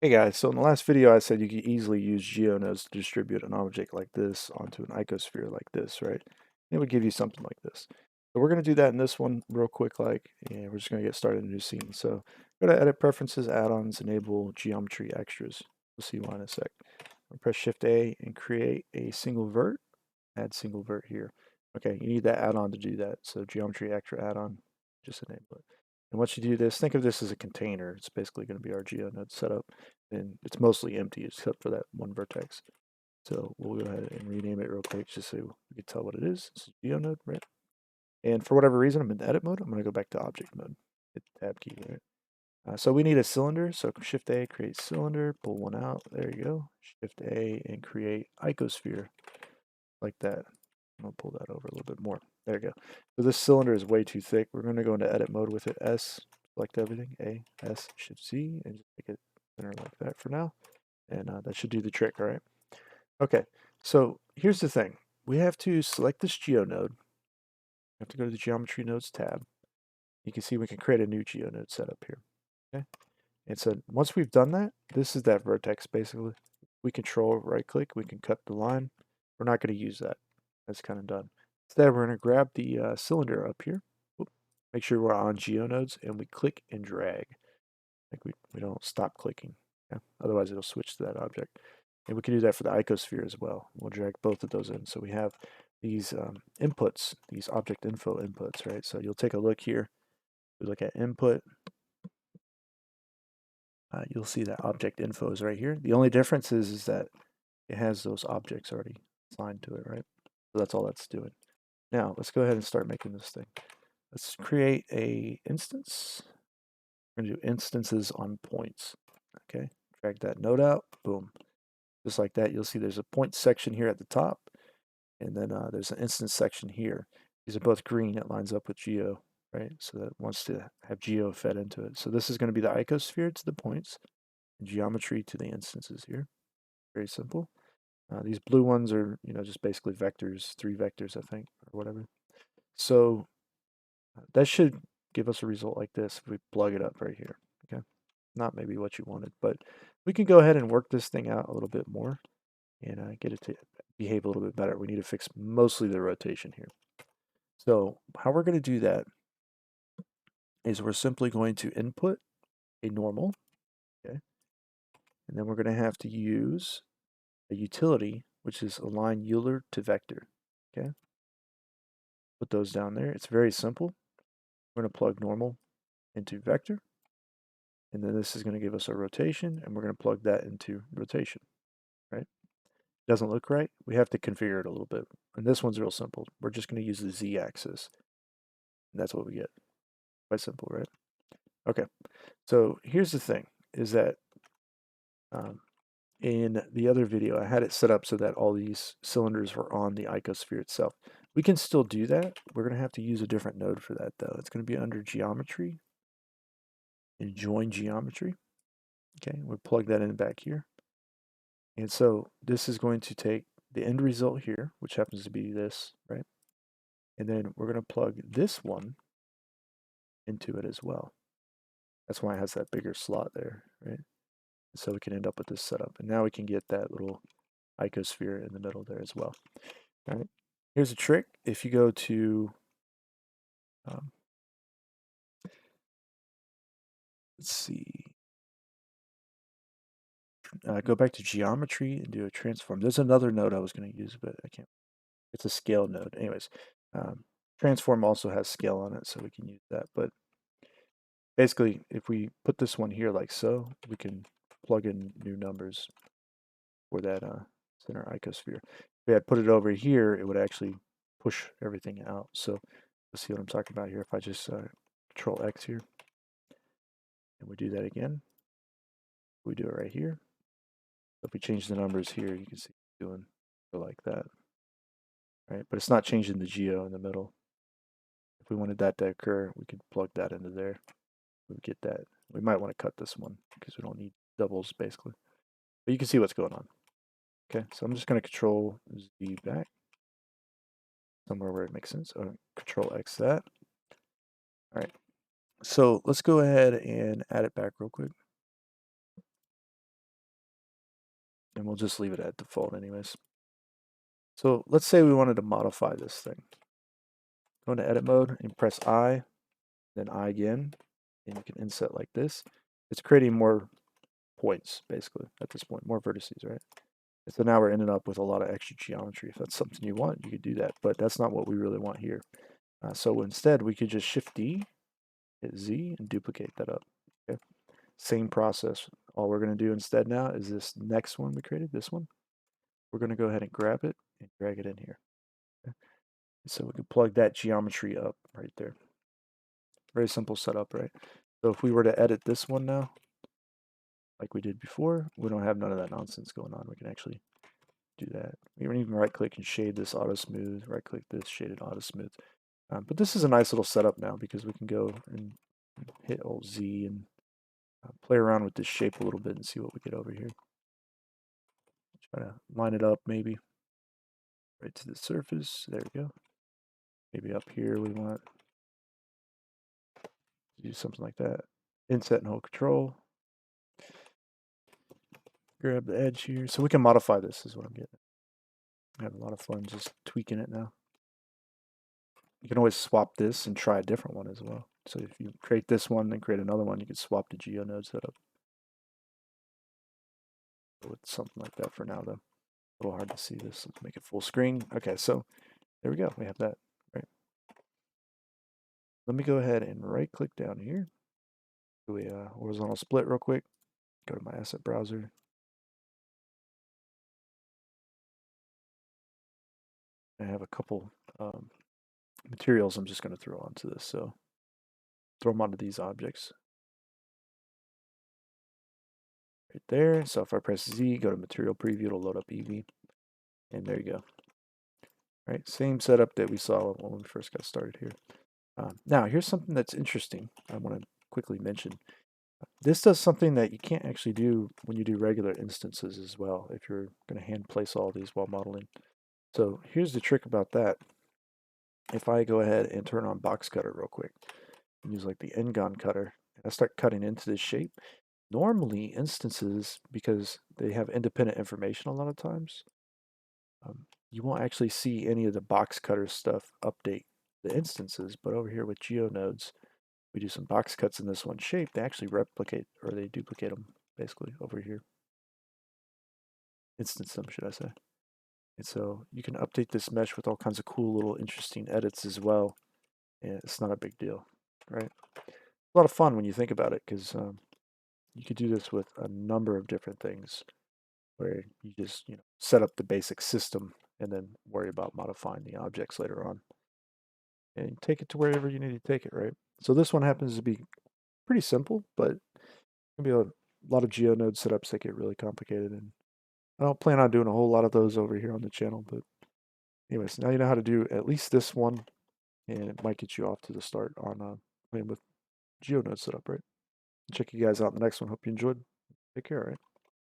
Hey guys, so in the last video I said you could easily use Geo Nodes to distribute an object like this onto an icosphere like this, right? It would give you something like this. So we're going to do that in this one real quick, and we're just going to get started in a new scene. So go to Edit Preferences, Add-ons, Enable Geometry Extras. We'll see why in a sec. I'll press Shift A and create a single vert. Add single vert here. Okay, you need that add-on to do that. So Geometry Extra add-on, just enable it. And once you do this, think of this as a container. It's basically going to be our GeoNode setup. And it's mostly empty except for that one vertex. So we'll go ahead and rename it real quick just so we can tell what it is. This is GeoNode, right? And for whatever reason, I'm in edit mode. I'm going to go back to object mode. Hit the tab key, right? So we need a cylinder. So Shift A, create cylinder, pull one out. There you go. Shift A and create icosphere like that. I'll pull that over a little bit more. There you go. So this cylinder is way too thick. We're going to go into edit mode with it. S, select everything. A, S, Shift C, and just make it thinner like that for now. And that should do the trick, all right? Okay, so here's the thing. We have to select this GeoNode. We have to go to the Geometry Nodes tab. You can see we can create a new GeoNode setup here. Okay, and so once we've done that, this is that vertex basically. We control right click, we can cut the line. We're not going to use that. That's kind of done. Instead, we're going to grab the cylinder up here. Oop, make sure we're on GeoNodes and we click and drag. Like we don't stop clicking. Yeah? Otherwise, it'll switch to that object. And we can do that for the icosphere as well. We'll drag both of those in. So we have these inputs, these object info inputs, right? So you'll take a look here. We look at input. You'll see that object info is right here. The only difference is that it has those objects already assigned to it, right? So that's all that's doing. Now let's go ahead and start making this thing. Let's create a instance. We're gonna do instances on points. Okay, drag that node out, boom. Just like that, you'll see there's a point section here at the top, and then there's an instance section here. These are both green, it lines up with Geo, right? So that wants to have Geo fed into it. So this is gonna be the icosphere to the points, geometry to the instances here. Very simple. These blue ones are, just basically vectors, 3 vectors, I think, or whatever. So that should give us a result like this if we plug it up right here. Okay, not maybe what you wanted, but we can go ahead and work this thing out a little bit more and get it to behave a little bit better. We need to fix mostly the rotation here. So how we're going to do that is we're simply going to input a normal, okay, and then we're going to have to use a utility, which is align Euler to vector, okay. Put those down there. It's very simple. We're going to plug normal into vector, and then this is going to give us a rotation, and we're going to plug that into rotation, right? Doesn't look right. We have to configure it a little bit. And this one's real simple. We're just going to use the z-axis. And that's what we get. Quite simple, right? Okay. So here's the thing, is that in the other video, I had it set up so that all these cylinders were on the icosphere itself. We can still do that. We're going to have to use a different node for that, though. It's going to be under Geometry and Join Geometry. Okay, we'll plug that in back here. And so this is going to take the end result here, which happens to be this, right? And then we're going to plug this one into it as well. That's why it has that bigger slot there, right? So we can end up with this setup. And now we can get that little icosphere in the middle there as well. All right. Here's a trick. If you go to, let's see, go back to geometry and do a transform. There's another node I was going to use, but I can't. It's a scale node. Anyways, transform also has scale on it, so we can use that. But basically, if we put this one here like so, we can plug in new numbers for that center icosphere. If we had put it over here, it would actually push everything out. So let's see what I'm talking about here. If I just Control X here, and we do that again, we do it right here. If we change the numbers here, you can see it's doing like that, right? But it's not changing the geo in the middle. If we wanted that to occur, we could plug that into there. We would get that. We might want to cut this one because we don't need doubles basically. But you can see what's going on. Okay, so I'm just going to Control Z back somewhere where it makes sense. Control X that. All right, so let's go ahead and add it back real quick. and we'll just leave it at default anyways. So let's say we wanted to modify this thing. Go into edit mode and press I, then I again, and you can inset like this. It's creating more points, basically, at this point, more vertices, right? And so now we're ending up with a lot of extra geometry. If that's something you want, you could do that, but that's not what we really want here. So instead, we could just Shift D, hit Z, and duplicate that up. Okay? Same process. All we're going to do instead now is this next one we created, this one. We're going to go ahead and grab it and drag it in here. Okay? So we can plug that geometry up right there. Very simple setup, right? So if we were to edit this one now, like we did before, we don't have none of that nonsense going on. We can actually do that. We can even right click and shade this auto smooth, right click this shaded auto smooth. But this is a nice little setup now because we can go and hit Alt Z and play around with this shape a little bit and see what we get over here. Try to line it up maybe right to the surface. There we go. Maybe up here we want to do something like that. Inset and hold control. Grab the edge here. So we can modify this is what I'm getting. I have a lot of fun just tweaking it now. You can always swap this and try a different one as well. So if you create this one and create another one, you can swap the Geo Node setup. With something like that for now, though. A little hard to see this. Let's make it full screen. Okay, so there we go. We have that. Right. Let me go ahead and right click down here. Do a horizontal split real quick. Go to my asset browser. I have a couple materials I'm just going to throw onto this. So throw them onto these objects. Right there. So if I press Z, go to material preview, it'll load up Eevee. And there you go. Right, same setup that we saw when we first got started here. Now, here's something that's interesting I want to quickly mention. This does something that you can't actually do when you do regular instances as well, if you're going to hand place all these while modeling. So here's the trick about that. If I go ahead and turn on box cutter real quick, and use like the N-gon cutter, and I start cutting into this shape, normally instances, because they have independent information a lot of times, you won't actually see any of the box cutter stuff update the instances, but over here with Geo Nodes, we do some box cuts in this one shape, they actually replicate, or they duplicate them, basically, over here. Instance them, should I say. And so you can update this mesh with all kinds of cool little interesting edits as well, and it's not a big deal, right? A lot of fun when you think about it, because you could do this with a number of different things, where you just set up the basic system and then worry about modifying the objects later on. And take it to wherever you need to take it, right? So this one happens to be pretty simple, but it can be a lot of Geo Node setups that get really complicated, and I don't plan on doing a whole lot of those over here on the channel, but anyways, now you know how to do at least this one, and it might get you off to the start on playing with Geo Node setup, right? Check you guys out in the next one. Hope you enjoyed. Take care, all right?